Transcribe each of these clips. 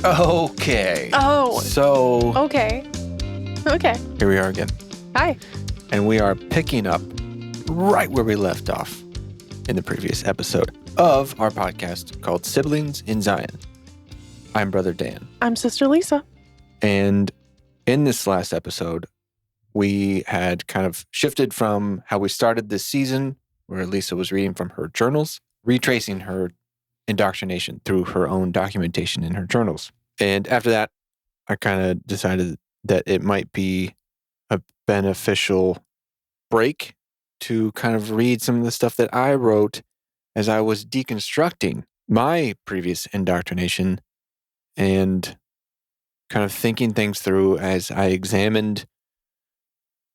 Okay. Oh. So. Okay. Here we are again. Hi. And we are picking up right where we left off in the previous episode of our podcast called Siblings in Zion. I'm Brother Dan. I'm Sister Lisa. And in this last episode, we had kind of shifted from how we started this season, where Lisa was reading from her journals, retracing her indoctrination through her own documentation in her journals. And after that, I kind of decided that it might be a beneficial break to kind of read some of the stuff that I wrote as I was deconstructing my previous indoctrination and kind of thinking things through as I examined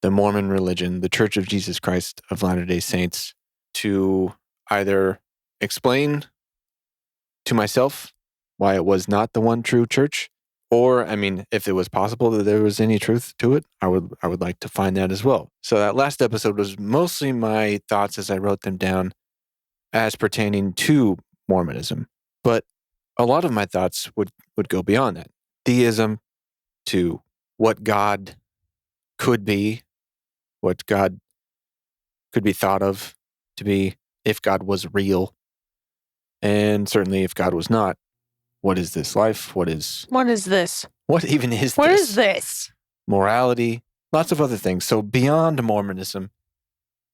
the Mormon religion, the Church of Jesus Christ of Latter-day Saints, to either explain to myself why it was not the one true church, or, I mean, if it was possible that there was any truth to it, I would like to find that as well. So that last episode was mostly my thoughts as I wrote them down as pertaining to Mormonism. But a lot of my thoughts would go beyond that. Theism, to what God could be, what God could be thought of to be if God was real. And certainly if God was not, what is this life? What is this? What even is What this? is this? Morality, lots of other things. So beyond Mormonism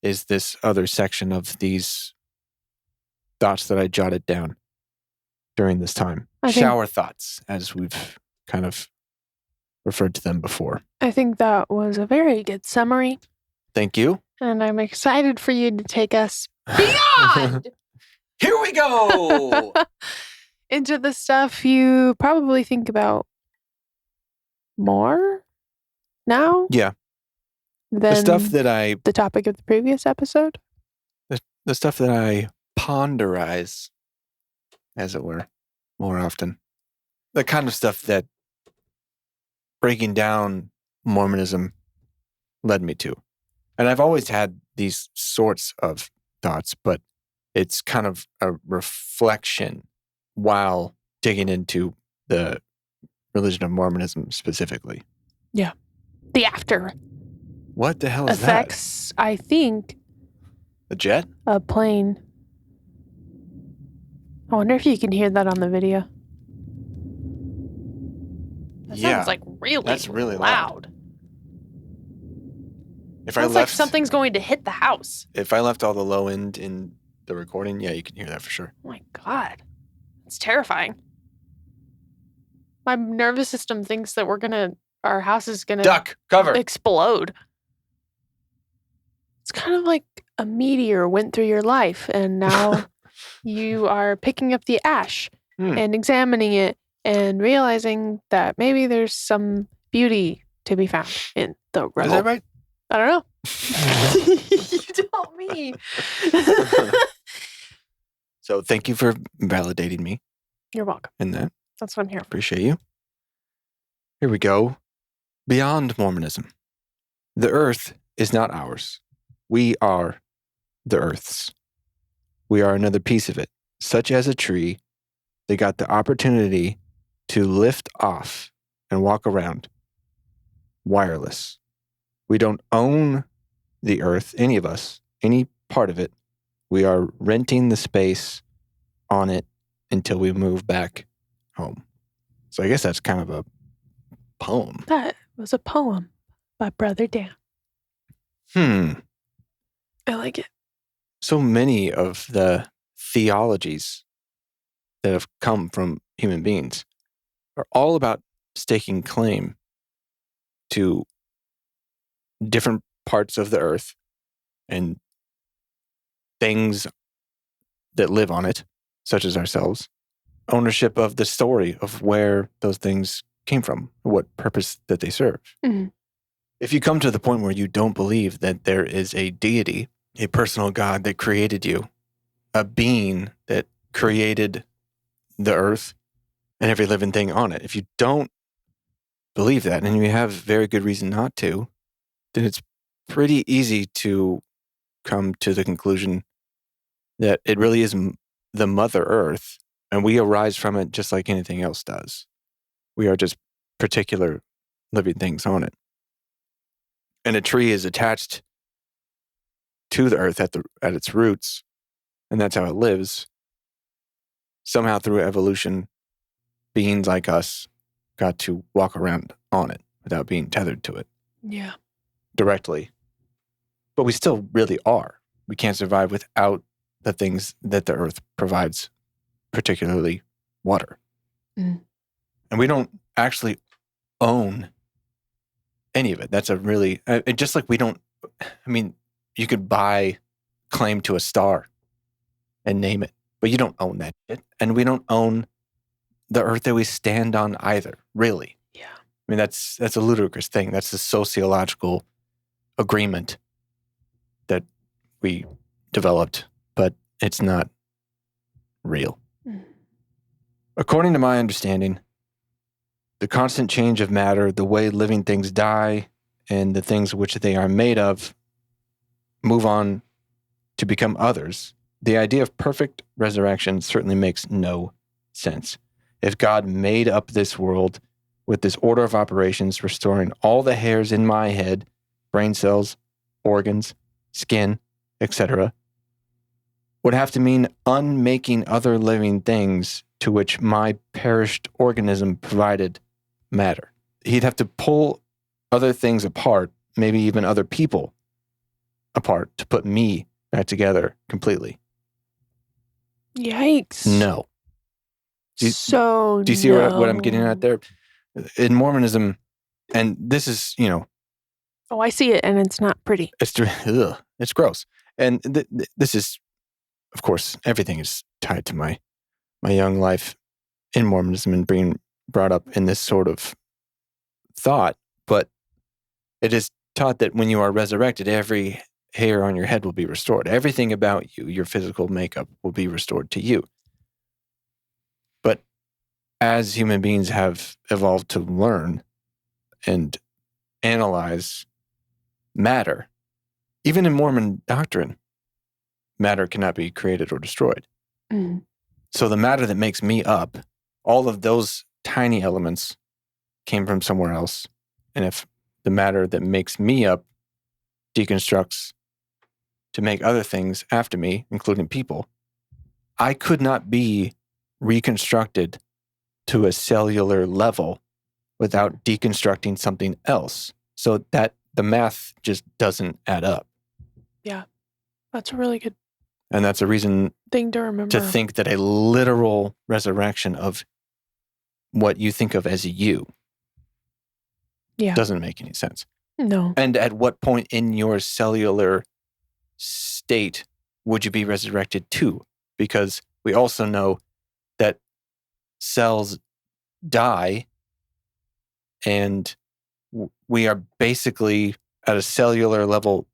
is this other section of these thoughts that I jotted down during this time. Shower thoughts, as we've kind of referred to them before. I think that was a very good summary. Thank you. And I'm excited for you to take us beyond! Here we go! Into the stuff you probably think about more now? Yeah. Than the stuff that the topic of the previous episode? The stuff that I ponderize, as it were, more often. The kind of stuff that breaking down Mormonism led me to. And I've always had these sorts of thoughts, but it's kind of a reflection while digging into the religion of Mormonism specifically. Yeah. The after What the hell is effects, I think. A jet? A plane. I wonder if you can hear that on the video. That sounds like that's really loud. If Sounds like something's going to hit the house. If I left all the low end in the recording, yeah, you can hear that for sure. Oh my God. It's terrifying. My nervous system thinks that our house is gonna Duck, cover. Explode. It's kind of like a meteor went through your life and now you are picking up the ash and examining it and realizing that maybe there's some beauty to be found in the rubble. Is that right? I don't know. You tell me. So thank you for validating me. You're welcome. In that. That's what I'm here for. Appreciate you. Here we go. Beyond Mormonism. The earth is not ours. We are the earth's. We are another piece of it, such as a tree that got the opportunity to lift off and walk around wireless. We don't own the earth, any of us, any part of it. We are renting the space on it until we move back home. So I guess that's kind of a poem. That was a poem by Brother Dan. I like it. So many of the theologies that have come from human beings are all about staking claim to different parts of the earth and things that live on it, such as ourselves, ownership of the story of where those things came from, what purpose that they serve. Mm-hmm. If you come to the point where you don't believe that there is a deity, a personal God that created you, a being that created the earth and every living thing on it, if you don't believe that, and you have very good reason not to, then it's pretty easy to come to the conclusion that it really is the Mother Earth, and we arise from it just like anything else does. We are just particular living things on it. And a tree is attached to the earth at its roots, and that's how it lives. Somehow through evolution, beings like us got to walk around on it without being tethered to it. Yeah. Directly. But we still really are. We can't survive without the things that the earth provides, particularly water. Mm. And we don't actually own any of it. That's a really, just like we don't, I mean, you could buy claim to a star and name it, but you don't own that shit. And we don't own the earth that we stand on either, really. Yeah. I mean, that's a ludicrous thing. That's a sociological agreement that we developed, but it's not real. Mm. According to my understanding, the constant change of matter, the way living things die, and the things which they are made of move on to become others, the idea of perfect resurrection certainly makes no sense. If God made up this world with this order of operations, restoring all the hairs in my head, brain cells, organs, skin, etc., would have to mean unmaking other living things to which my perished organism provided matter. He'd have to pull other things apart, maybe even other people apart, to put me back together completely. Yikes. No. Do you see what I'm getting at there? In Mormonism, and this is, Oh, I see it, and it's not pretty. It's gross. And this is, of course, everything is tied to my young life in Mormonism and being brought up in this sort of thought. But it is taught that when you are resurrected, every hair on your head will be restored. Everything about you, your physical makeup, will be restored to you. But as human beings have evolved to learn and analyze matter, even in Mormon doctrine, matter cannot be created or destroyed. Mm. So the matter that makes me up, all of those tiny elements came from somewhere else. And if the matter that makes me up deconstructs to make other things after me, including people, I could not be reconstructed to a cellular level without deconstructing something else. So that the math just doesn't add up. Yeah. That's a really good And that's a reason thing to remember. to think that a literal resurrection of what you think of as you doesn't make any sense. No. And at what point in your cellular state would you be resurrected to? Because we also know that cells die and we are basically at a cellular level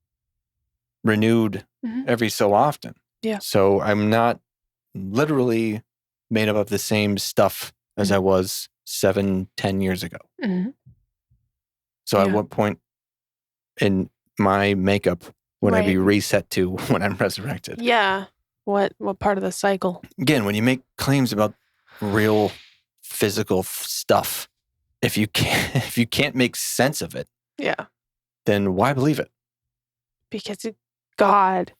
renewed every so often. Yeah. So I'm not literally made up of the same stuff as I was 7-10 years ago. Mm-hmm. So at what point in my makeup would I be reset to when I'm resurrected? Yeah. What part of the cycle? Again, when you make claims about real physical stuff, if you can't make sense of it, then why believe it? Because God.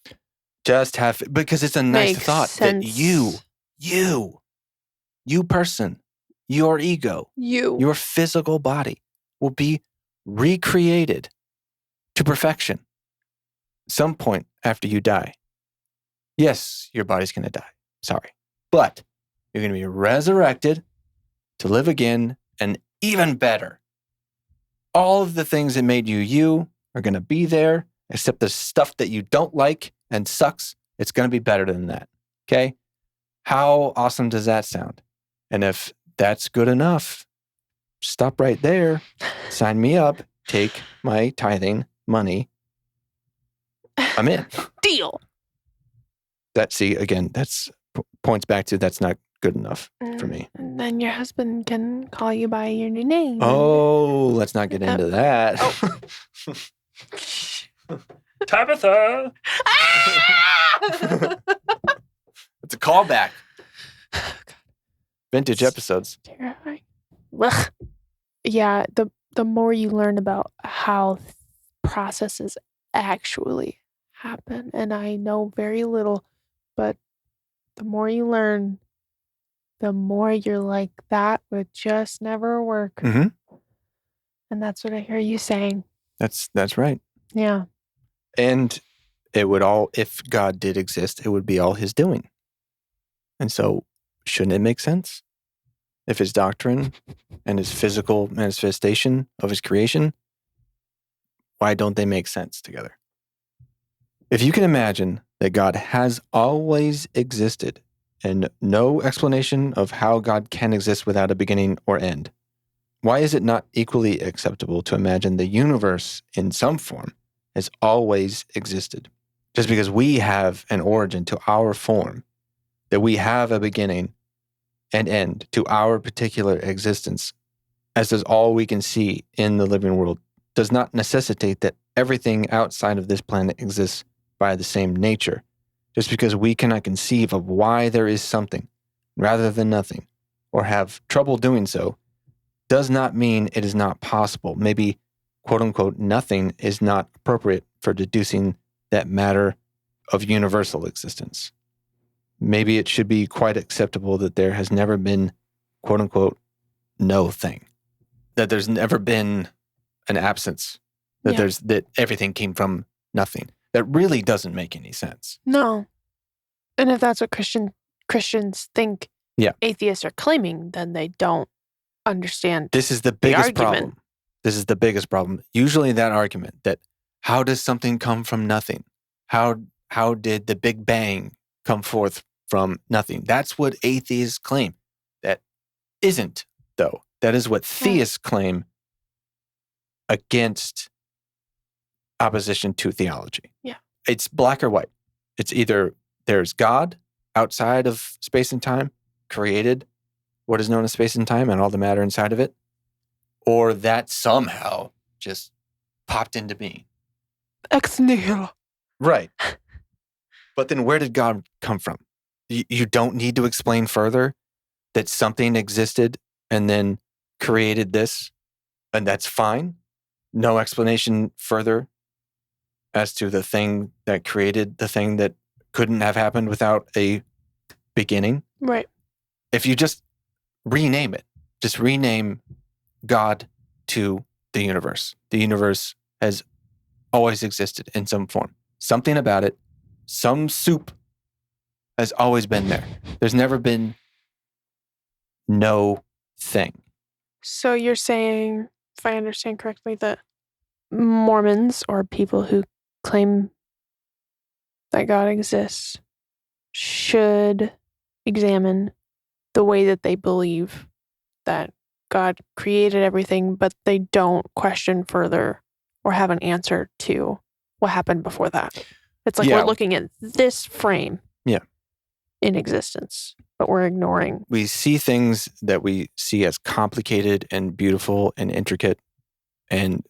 Because it's a nice thought that you person, your ego, your physical body will be recreated to perfection some point after you die. Yes, your body's going to die. Sorry. But you're going to be resurrected to live again and even better. All of the things that made you are going to be there, except the stuff that you don't like and sucks. It's going to be better than that. Okay? How awesome does that sound? And if that's good enough, stop right there. Sign me up. Take my tithing money. I'm in. Deal. That's points back to that's not good enough for me. And then your husband can call you by your new name. Oh, let's not get into that. Tabitha. It's a callback. Vintage episodes. Terrifying. ugh. Yeah, the more you learn about how processes actually happen, and I know very little, but the more you learn, the more you're like, that would just never work. Mm-hmm. And that's what I hear you saying. That's right. Yeah. And it would all, if God did exist, it would be all his doing. And so shouldn't it make sense? If his doctrine and his physical manifestation of his creation, why don't they make sense together? If you can imagine that God has always existed and no explanation of how God can exist without a beginning or end, why is it not equally acceptable to imagine the universe in some form has always existed? Just because we have an origin to our form, that we have a beginning and end to our particular existence, as does all we can see in the living world, does not necessitate that everything outside of this planet exists by the same nature. Just because we cannot conceive of why there is something rather than nothing, or have trouble doing so, does not mean it is not possible. Maybe, quote unquote, nothing is not appropriate for deducing that matter of universal existence. Maybe it should be quite acceptable that there has never been, quote unquote, no thing. That there's never been an absence. That that everything came from nothing. That really doesn't make any sense. No. And if that's what Christians think atheists are claiming, then they don't understand. This is the biggest problem. This is the biggest problem. Usually that argument that how does something come from nothing? How did the Big Bang come forth from nothing? That's what atheists claim. That isn't, though. That is what theists claim against opposition to theology. Yeah. It's black or white. It's either there's God outside of space and time, created what is known as space and time and all the matter inside of it, or that somehow just popped into being. Ex nihilo. Right. But then where did God come from? You don't need to explain further that something existed and then created this, and that's fine. No explanation further as to the thing that created the thing that couldn't have happened without a beginning. Right. If you just rename it, just rename God to the universe. The universe has always existed in some form. Something about it, some soup has always been there. There's never been no thing. So you're saying, if I understand correctly, that Mormons or people who claim that God exists should examine the way that they believe that God created everything, but they don't question further or have an answer to what happened before that. It's like we're looking at this frame in existence, but we're ignoring. We see things that we see as complicated and beautiful and intricate and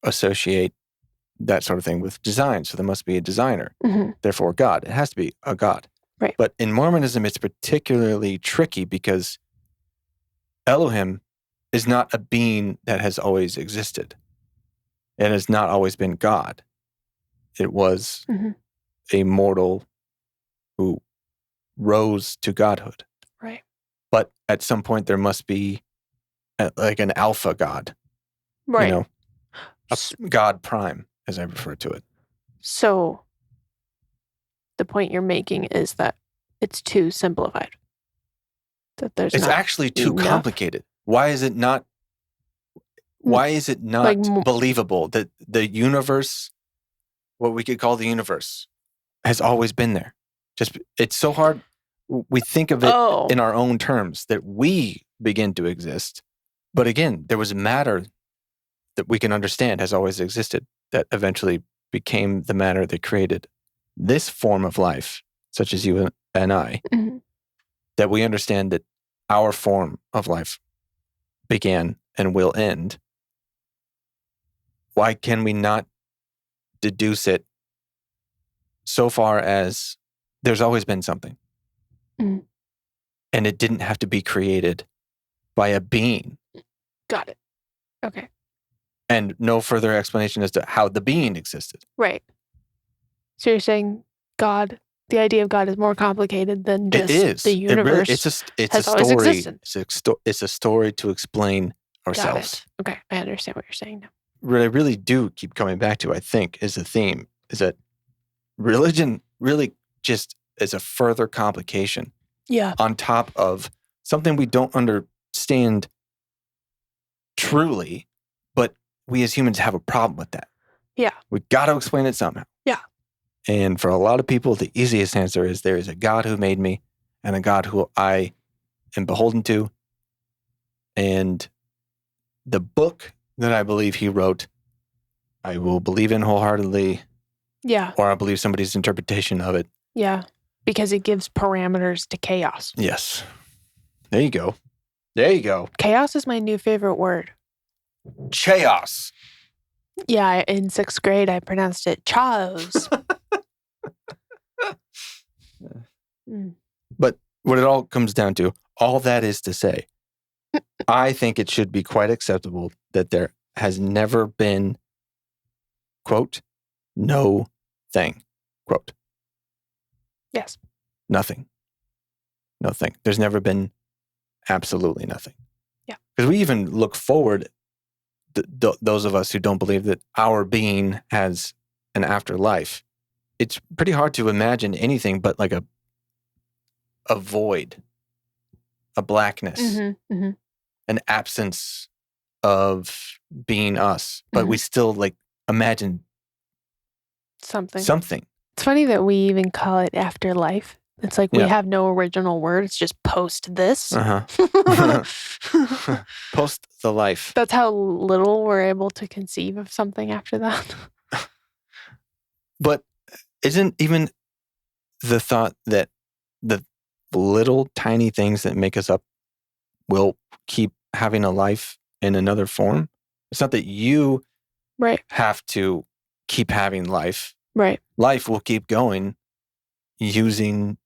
associate that sort of thing with design. So there must be a designer. Mm-hmm. Therefore, God. It has to be a God. Right. But in Mormonism, it's particularly tricky because Elohim is not a being that has always existed. It has not always been God. It was a mortal who rose to godhood. Right. But at some point, there must be like an alpha God. Right. You know, a God prime, as I refer to it. So the point you're making is that it's too simplified. That it's actually too complicated. Why is it not believable that the universe, what we could call the universe, has always been there? Just it's so hard. We think of it in our own terms that we begin to exist. But again, there was matter that we can understand has always existed that eventually became the matter that created this form of life, such as you and I, that we understand that our form of life began and will end. Why can we not deduce it so far as there's always been something? And it didn't have to be created by a being. Got it. Okay. And no further explanation as to how the being existed. Right. So you're saying God, the idea of God is more complicated than just it is. the universe. It's has a always story. existed. It's a story to explain Got ourselves. it. Okay, I understand what you're saying now. What I really do keep coming back to, I think, is the theme, is that religion really just is a further complication. Yeah. On top of something we don't understand truly, but we as humans have a problem with that. Yeah. We got to explain it somehow. Yeah. And for a lot of people, the easiest answer is there is a God who made me and a God who I am beholden to. And the book that I believe he wrote, I will believe in wholeheartedly. Yeah. Or I believe somebody's interpretation of it. Yeah. Because it gives parameters to chaos. Yes. There you go. There you go. Chaos is my new favorite word. Chaos. Yeah, in 6th grade, I pronounced it chaos. But what it all comes down to, all that is to say, I think it should be quite acceptable that there has never been, quote, no thing, quote. Yes. Nothing. Nothing. There's never been absolutely nothing. Yeah. Because we even look forward, those of us who don't believe that our being has an afterlife. It's pretty hard to imagine anything but like a void, a blackness, an absence of being us. But we still like imagine something. It's funny that we even call it afterlife. It's like we have no original word. It's just post this. Post the life. That's how little we're able to conceive of something after that. But isn't even the thought that the little tiny things that make us up will keep having a life in another form? It's not that you have to keep having life. Right. Life will keep going using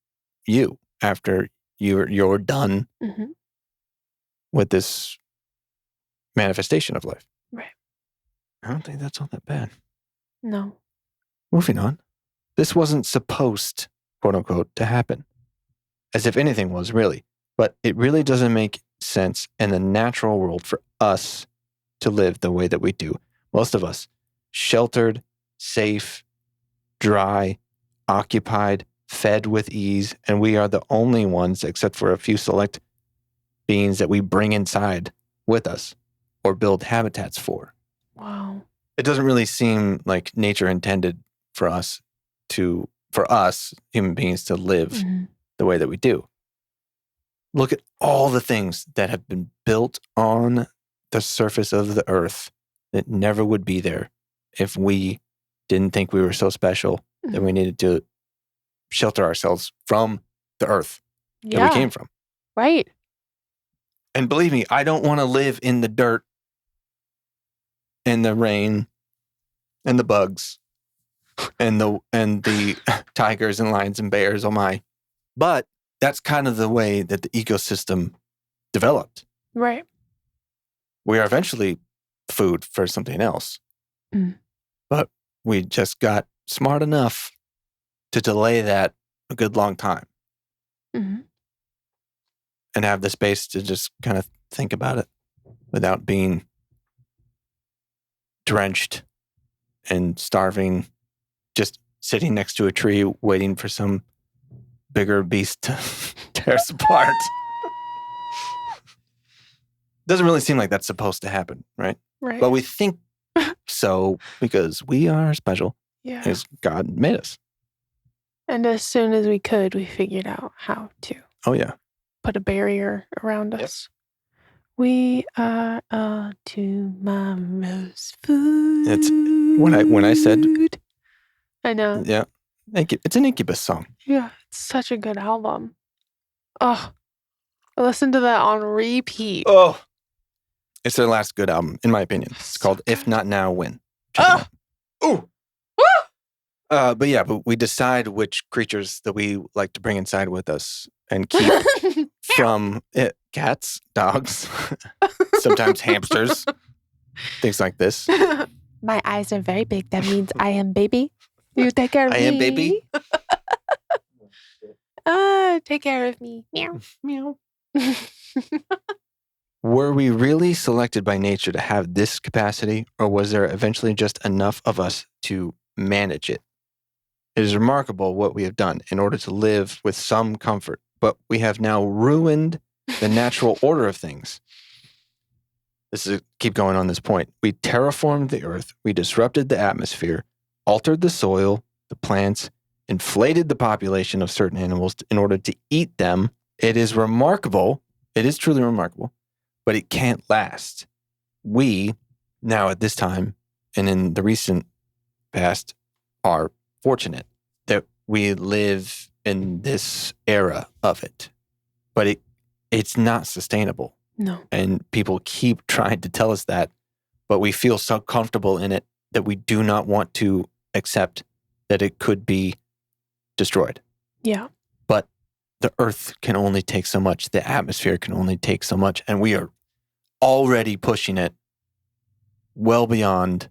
you after you're done with this manifestation of life. Right. I don't think that's all that bad. No. Moving on. This wasn't supposed, quote unquote, to happen. As if anything was, really. But it really doesn't make sense in the natural world for us to live the way that we do. Most of us, sheltered, safe, dry, occupied, fed with ease, and we are the only ones, except for a few select beings, that we bring inside with us or build habitats for. Wow. It doesn't really seem like nature intended for us, human beings, to live the way that we do. Look at all the things that have been built on the surface of the earth that never would be there if we didn't think we were so special that we needed to shelter ourselves from the earth that we came from. Right. And believe me, I don't want to live in the dirt and the rain and the bugs and the tigers and lions and bears. Oh my. But that's kind of the way that the ecosystem developed. Right. We are eventually food for something else. But we just got smart enough to delay that a good long time. And have the space to just kind of think about it without being drenched and starving, just sitting next to a tree waiting for some bigger beast to tear us apart. Doesn't really seem like that's supposed to happen, right? Right. But we think so because we are special. Yeah. Because God made us. And as soon as we could, we figured out how to. Oh, yeah. Put a barrier around us. We are all tomorrow's food. It's when I said, I know. Yeah. It's an Incubus song. Yeah. It's such a good album. Oh, I listened to that on repeat. Oh. It's their last good album, in my opinion. It's called If Not Now, When. Check it out. Ooh. But we decide which creatures that we like to bring inside with us and keep from cats, dogs, sometimes hamsters, things like this. My eyes are very big. That means I am baby. You take care of me. I am baby. Take care of me. Meow. Meow. Were we really selected by nature to have this capacity, or was there eventually just enough of us to manage it? It is remarkable what we have done in order to live with some comfort, but we have now ruined the natural order of things. Keep going on this point. We terraformed the earth, we disrupted the atmosphere, altered the soil, the plants, inflated the population of certain animals in order to eat them. It is remarkable. It is truly remarkable, but it can't last. We, now at this time, and in the recent past, are fortunate that we live in this era of it, but it's not sustainable. No. And people keep trying to tell us that, but we feel so comfortable in it that we do not want to accept that it could be destroyed. Yeah. But the earth can only take so much. The atmosphere can only take so much. And we are already pushing it well beyond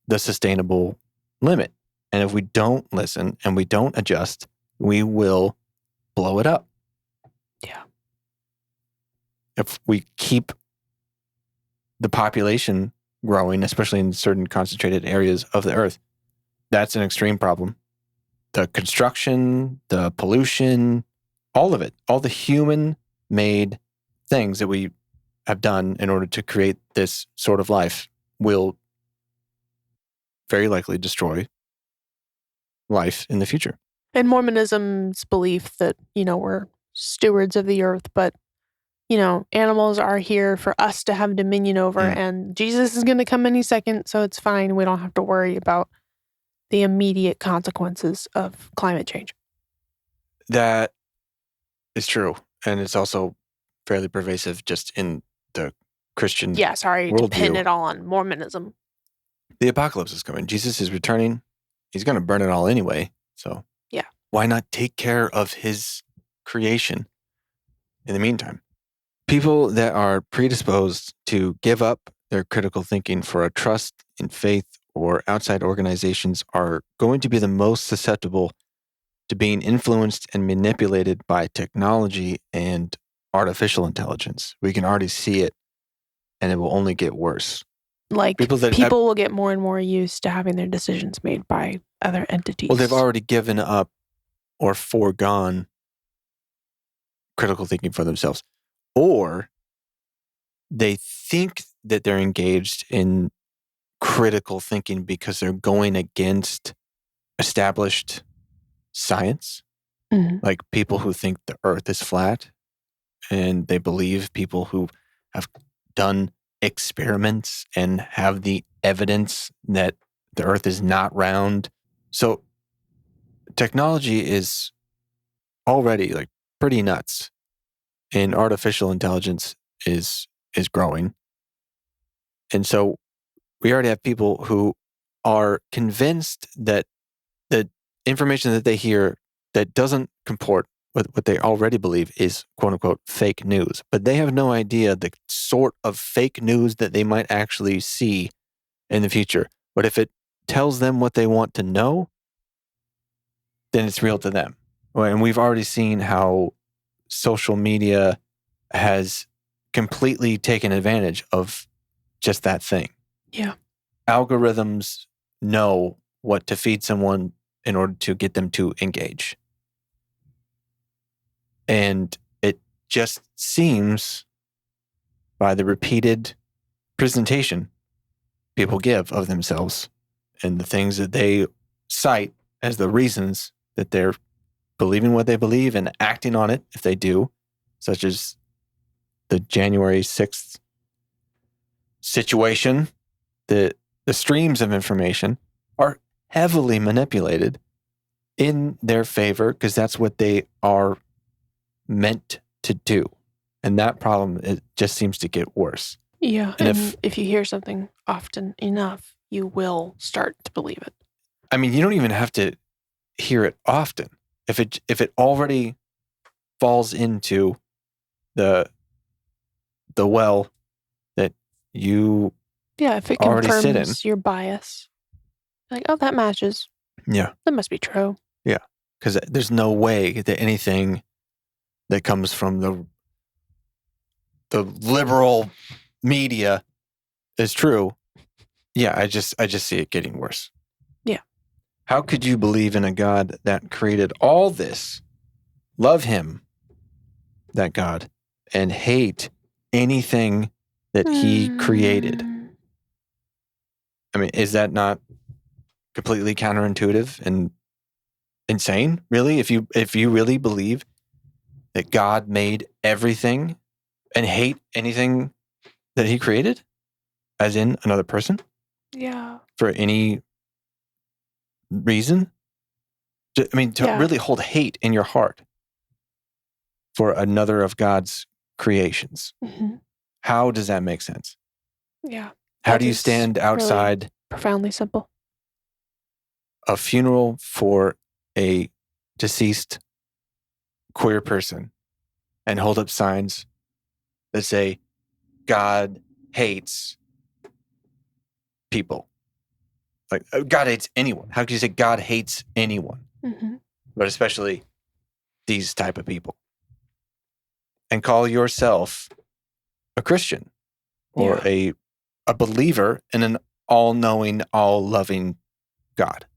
the sustainable limit. And if we don't listen and we don't adjust, we will blow it up. Yeah. If we keep the population growing, especially in certain concentrated areas of the earth, that's an extreme problem. The construction, the pollution, all of it, all the human-made things that we have done in order to create this sort of life will very likely destroy life in the future. And Mormonism's belief that, we're stewards of the earth, but, animals are here for us to have dominion over, and Jesus is going to come any second, so it's fine. We don't have to worry about the immediate consequences of climate change. That is true. And it's also fairly pervasive just in the Christian worldview. To pin it all on Mormonism. The apocalypse is coming. Jesus is returning. He's going to burn it all anyway. So yeah, why not take care of his creation in the meantime? People that are predisposed to give up their critical thinking for a trust in faith or outside organizations are going to be the most susceptible to being influenced and manipulated by technology and artificial intelligence. We can already see it, and it will only get worse. Like people will get more and more used to having their decisions made by other entities. Well, they've already given up or foregone critical thinking for themselves. Or they think that they're engaged in critical thinking because they're going against established science. Mm-hmm. Like people who think the earth is flat, and they believe people who have done experiments and have the evidence that the earth is not round. So technology is already like pretty nuts, and artificial intelligence is growing. And so we already have people who are convinced that the information that they hear that doesn't comport with what they already believe is quote unquote fake news. But they have no idea the sort of fake news that they might actually see in the future. But if it tells them what they want to know, then it's real to them. And we've already seen how social media has completely taken advantage of just that thing. Yeah. Algorithms know what to feed someone in order to get them to engage. And it just seems by the repeated presentation people give of themselves and the things that they cite as the reasons that they're believing what they believe and acting on it if they do, such as the January 6th situation, the streams of information are heavily manipulated in their favor because that's what they are meant to do. And that problem, it just seems to get worse. Yeah. And if you hear something often enough, you will start to believe it. I mean, you don't even have to hear it often. If it already falls into the well that you if it already sit in. confirms your bias. Like, oh, that matches. Yeah. That must be true. Yeah. Because there's no way that anything that comes from the liberal media is true. Yeah, I just see it getting worse. Yeah. How could you believe in a God that created all this, love him, that God, and hate anything that he created? I mean, is that not completely counterintuitive and insane? Really? If you really believe that God made everything and hate anything that he created, as in another person? Yeah. For any reason? To really hold hate in your heart for another of God's creations. Mm-hmm. How does that make sense? Yeah. How do you stand outside really profoundly simple a funeral for a deceased queer person and hold up signs that say God hates people? Like, God hates anyone. How could you say God hates anyone? Mm-hmm. But especially these type of people. And call yourself a Christian or a believer in an all-knowing, all-loving God.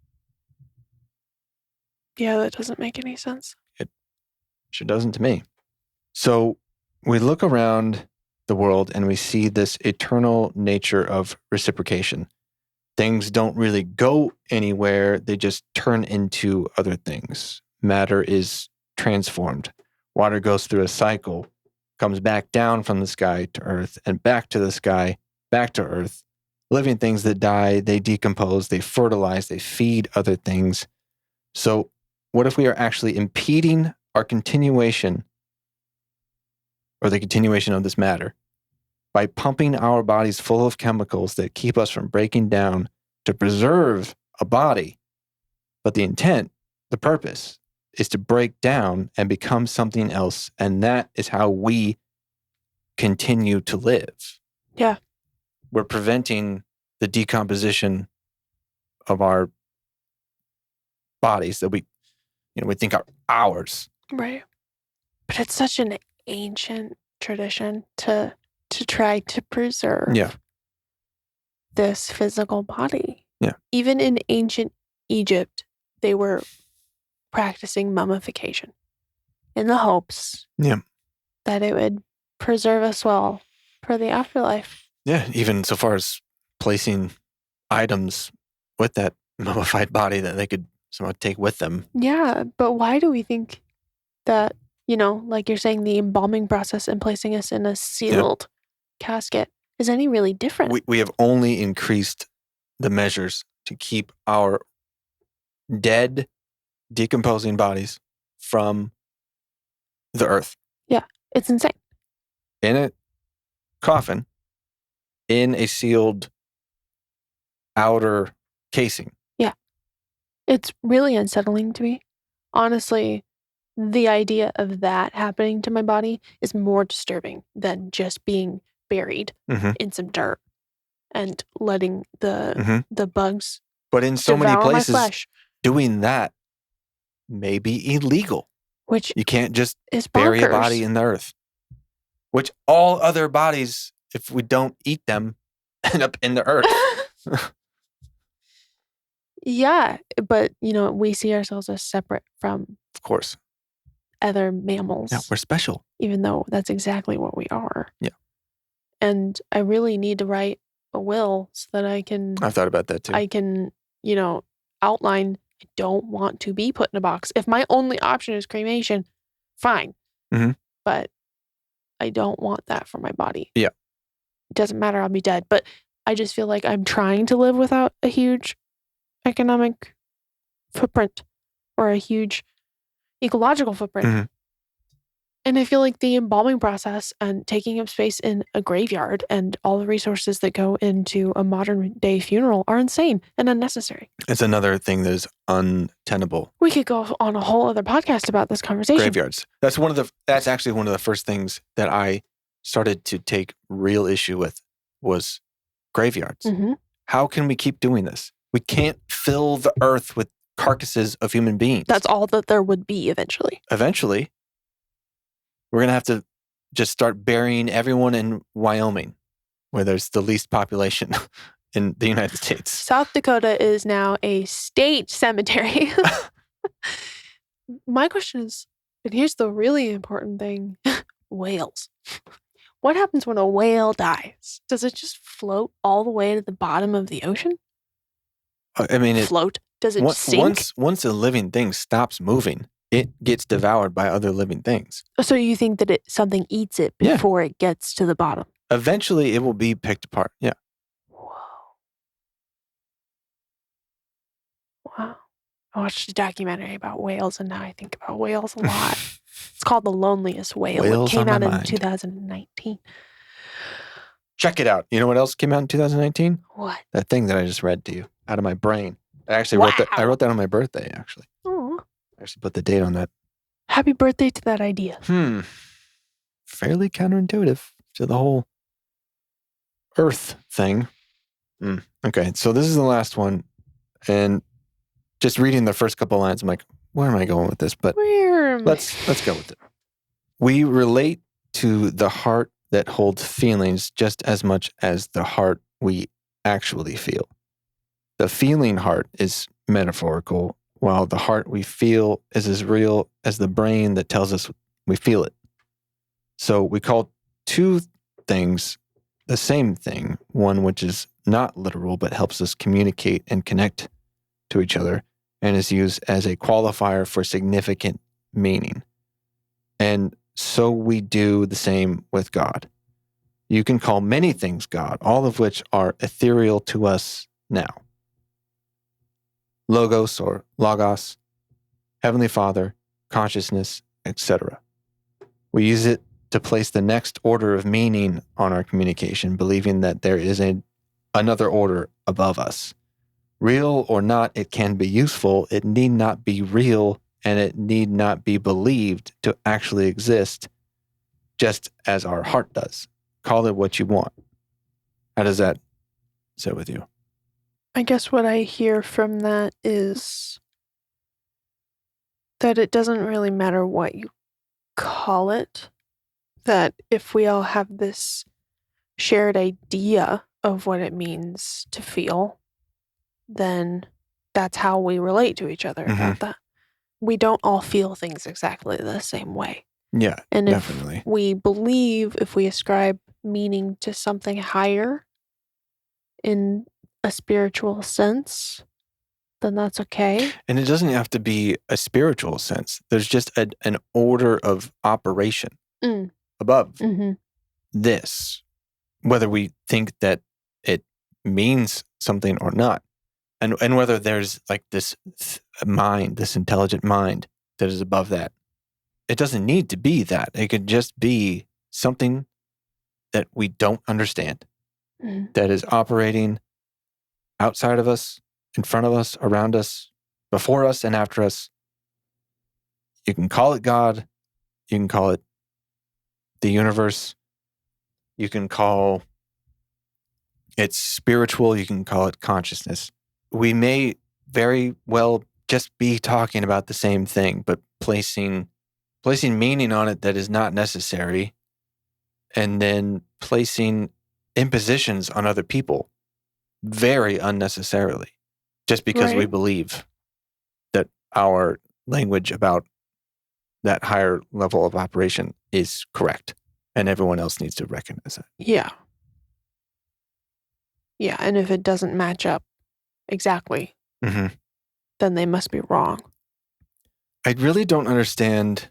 Yeah, that doesn't make any sense. It sure doesn't to me. So we look around the world and we see this eternal nature of reciprocation. Things don't really go anywhere. They just turn into other things. Matter is transformed. Water goes through a cycle, comes back down from the sky to earth and back to the sky, back to earth. Living things that die, they decompose, they fertilize, they feed other things. So what if we are actually impeding our continuation or the continuation of this matter by pumping our bodies full of chemicals that keep us from breaking down to preserve a body? But the intent, the purpose, is to break down and become something else. And that is how we continue to live. Yeah. We're preventing the decomposition of our bodies that we think are ours. Right. But it's such an ancient tradition to try to preserve this physical body. Yeah. Even in ancient Egypt, they were practicing mummification in the hopes that it would preserve us well for the afterlife. Yeah, even so far as placing items with that mummified body that they could somehow take with them. Yeah, but why do we think that, like you're saying, the embalming process and placing us in a sealed casket is any really different? We have only increased the measures to keep our dead, decomposing bodies from the earth. Yeah, it's insane. In a coffin, in a sealed outer casing. Yeah. It's really unsettling to me. Honestly, the idea of that happening to my body is more disturbing than just being buried in some dirt and letting the bugs but in so many places, my flesh. Doing that may be illegal. Which you can't just is bury bonkers. A body in the earth. Which all other bodies, if we don't eat them, end up in the earth. Yeah, but we see ourselves as separate from, of course, other mammals. Yeah, we're special. Even though that's exactly what we are. Yeah. And I really need to write a will so that I can... I've thought about that too. I can, outline, I don't want to be put in a box. If my only option is cremation, fine. But I don't want that for my body. Yeah. It doesn't matter, I'll be dead. But I just feel like I'm trying to live without a huge economic footprint or a huge ecological footprint. And I feel like the embalming process and taking up space in a graveyard and all the resources that go into a modern day funeral are insane and unnecessary. It's another thing that is untenable. We could go on a whole other podcast about this conversation. Graveyards. That's actually one of the first things that I started to take real issue with was graveyards. Mm-hmm. How can we keep doing this? We can't fill the earth with carcasses of human beings. That's all that there would be eventually. Eventually, we're going to have to just start burying everyone in Wyoming, where there's the least population in the United States. South Dakota is now a state cemetery. My question is, and here's the really important thing, whales. What happens when a whale dies? Does it just float all the way to the bottom of the ocean? I mean, float? Does it sink? Once a living thing stops moving, it gets devoured by other living things. So you think that something eats it before it gets to the bottom? Eventually, it will be picked apart. Yeah. Whoa. Wow. I watched a documentary about whales, and now I think about whales a lot. It's called The Loneliest Whale. Whales it came out in mind. 2019. Check it out. You know what else came out in 2019? What? That thing that I just read to you out of my brain. I actually wrote that on my birthday, actually. Oh. I actually put the date on that. Happy birthday to that idea. Fairly counterintuitive to the whole Earth thing. Okay, so this is the last one. And just reading the first couple lines, I'm like, where am I going with this? But let's go with it. We relate to the heart that holds feelings just as much as the heart we actually feel. The feeling heart is metaphorical, while the heart we feel is as real as the brain that tells us we feel it. So we call two things the same thing, one which is not literal but helps us communicate and connect to each other and is used as a qualifier for significant meaning. And so we do the same with God. You can call many things God, all of which are ethereal to us now. Logos or logos, Heavenly Father, consciousness, etc. We use it to place the next order of meaning on our communication, believing that there is another order above us. Real or not, it can be useful. It need not be real, and it need not be believed to actually exist, just as our heart does. Call it what you want. How does that sit with you? I guess what I hear from that is that it doesn't really matter what you call it, that if we all have this shared idea of what it means to feel, then that's how we relate to each other about that. We don't all feel things exactly the same way. Yeah, and definitely. If we believe, if we ascribe meaning to something higher in a spiritual sense, then that's okay. And it doesn't have to be a spiritual sense. There's just an order of operation above this, whether we think that it means something or not. And whether there's like this mind, this intelligent mind that is above that. It doesn't need to be that. It could just be something that we don't understand, that is operating outside of us, in front of us, around us, before us, and after us. You can call it God. You can call it the universe. You can call it spiritual. You can call it consciousness. We may very well just be talking about the same thing, but placing meaning on it that is not necessary, and then placing impositions on other people very unnecessarily, just because we believe that our language about that higher level of operation is correct, and everyone else needs to recognize that. Yeah. Yeah, and if it doesn't match up exactly, then they must be wrong. I really don't understand.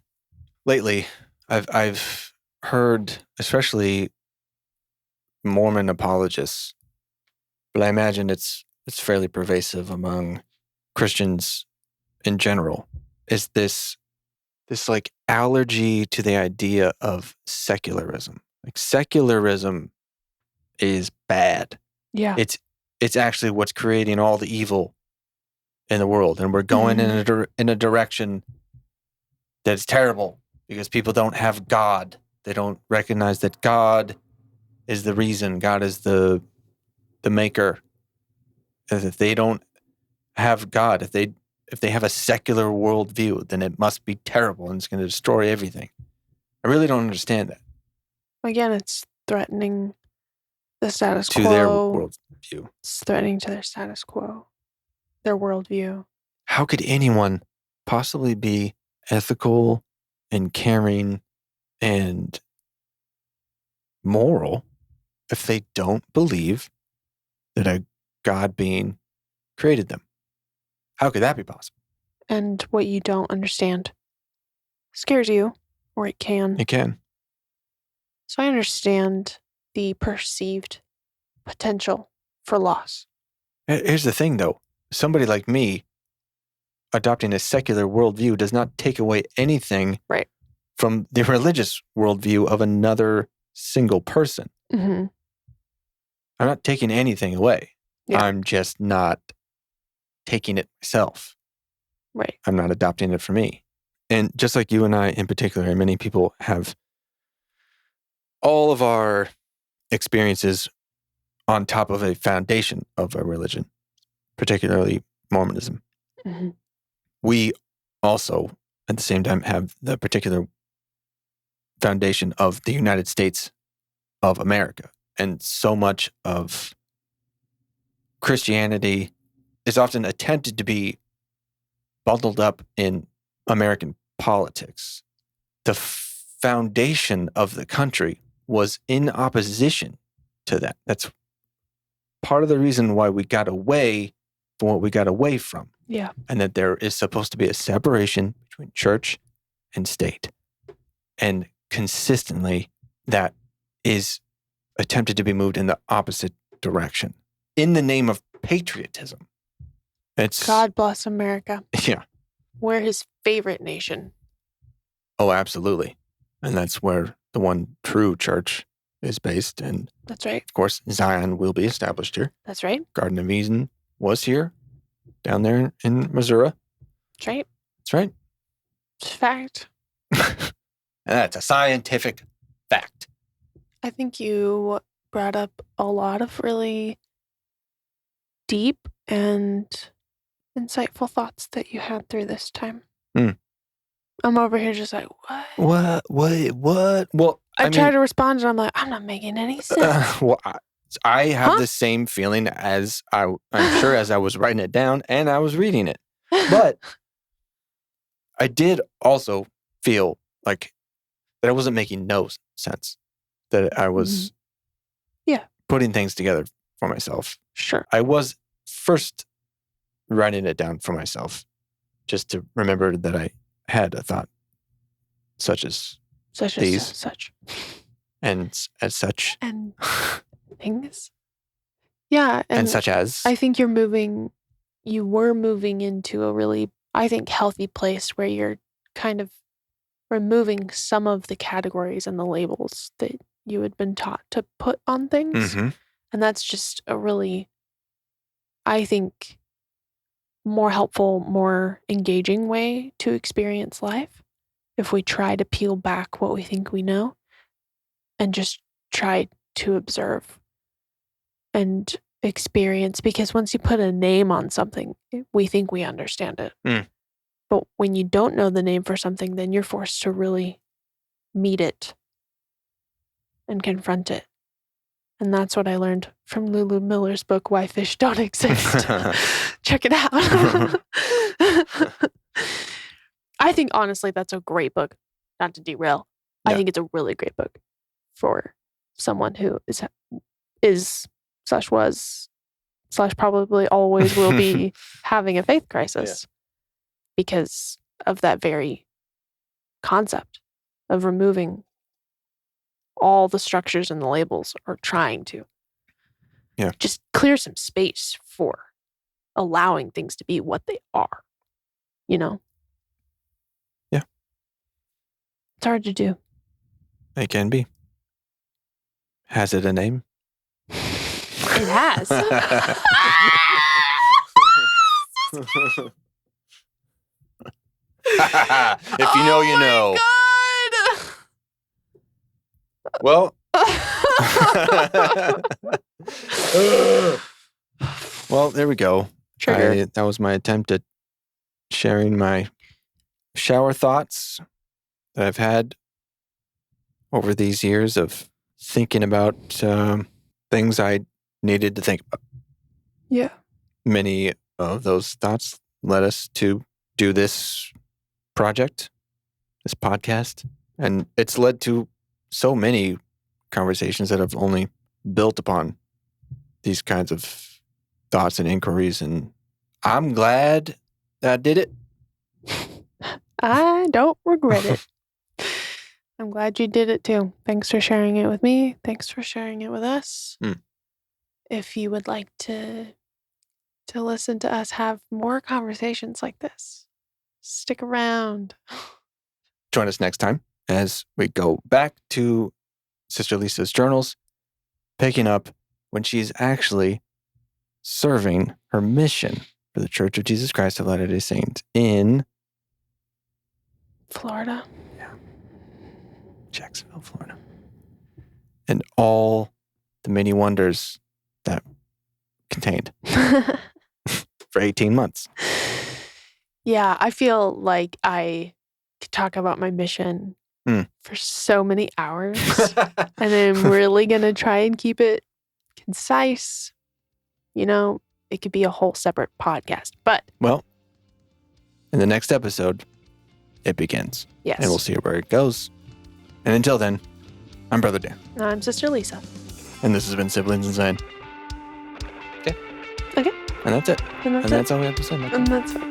Lately, I've heard, especially Mormon apologists, but I imagine it's fairly pervasive among Christians in general, is this like allergy to the idea of secularism. Like secularism is bad. Yeah. It's actually what's creating all the evil in the world, and we're going in a direction that's terrible because people don't have God. They don't recognize that God is the reason. God is the maker. As if they don't have God, if they have a secular worldview, then it must be terrible and it's going to destroy everything. I really don't understand that. Again, it's threatening the status quo. To their worldview. It's threatening to their status quo, their worldview. How could anyone possibly be ethical and caring and moral if they don't believe that a God being created them? How could that be possible? And what you don't understand scares you, or it can. It can. So I understand the perceived potential for loss. Here's the thing, though. Somebody like me adopting a secular worldview does not take away anything from the religious worldview of another single person. Mm-hmm. I'm not taking anything away. Yeah. I'm just not taking it myself. Right. I'm not adopting it for me. And just like you and I in particular, and many people have all of our experiences on top of a foundation of a religion, particularly Mormonism. Mm-hmm. We also, at the same time, have the particular foundation of the United States of America. And so much of Christianity is often attempted to be bundled up in American politics. The foundation of the country was in opposition to that. That's part of the reason why we got away from what we got away from. Yeah. And that there is supposed to be a separation between church and state. And consistently, that is attempted to be moved in the opposite direction in the name of patriotism. It's God bless America. Yeah. We're his favorite nation. Oh, absolutely. And that's where the one true church is based. And that's right. Of course, Zion will be established here. That's right. Garden of Eden was here, down there in Missouri. That's right. That's right. It's a fact. And that's a scientific fact. I think you brought up a lot of really deep and insightful thoughts that you had through this time. I'm over here just like, what? What? Well, I try to respond and I'm like, I'm not making any sense. Well, I have the same feeling as I'm sure as I was writing it down and I was reading it. But I did also feel like that I wasn't making no sense, that I was putting things together for myself. Sure. I was first writing it down for myself just to remember that I had a thought such as these. Such. And as such. And things. Yeah. And such as. I think you were moving into a really, I think, healthy place where you're kind of removing some of the categories and the labels that you had been taught to put on things. Mm-hmm. And that's just a really, I think, more helpful, more engaging way to experience life if we try to peel back what we think we know and just try to observe and experience. Because once you put a name on something, we think we understand it. But when you don't know the name for something, then you're forced to really meet it and confront it. And that's what I learned from Lulu Miller's book, Why Fish Don't Exist. Check it out. I think, honestly, that's a great book. Not to derail. Yeah. I think it's a really great book for someone who was / probably always will be having a faith crisis because of that very concept of removing all the structures and the labels, or trying to just clear some space for allowing things to be what they are, you know? Yeah. It's hard to do. It can be. Has it a name? It has. If you know, you know. God. Well. Well, there we go. Trigger. That was my attempt at sharing my shower thoughts that I've had over these years of thinking about things I needed to think about. Yeah. Many of those thoughts led us to do this project, this podcast, and it's led to so many conversations that have only built upon these kinds of thoughts and inquiries, and I'm glad that I did it. I don't regret it. I'm glad you did it too. Thanks for sharing it with me. Thanks for sharing it with us. If you would like to listen to us have more conversations like this, stick around. Join us next time as we go back to Sister Lisa's journals, picking up when she's actually serving her mission for the Church of Jesus Christ of Latter-day Saints in Florida. Yeah. Jacksonville, Florida. And all the many wonders that contained for 18 months. Yeah, I feel like I could talk about my mission for so many hours. And I'm really going to try and keep it concise. You know, it could be a whole separate podcast. But, well, in the next episode, it begins. Yes. And we'll see where it goes. And until then, I'm Brother Dan. I'm Sister Lisa. And this has been Siblings Inside. Okay. Okay. And that's it. And that's all we have to say. And that's it.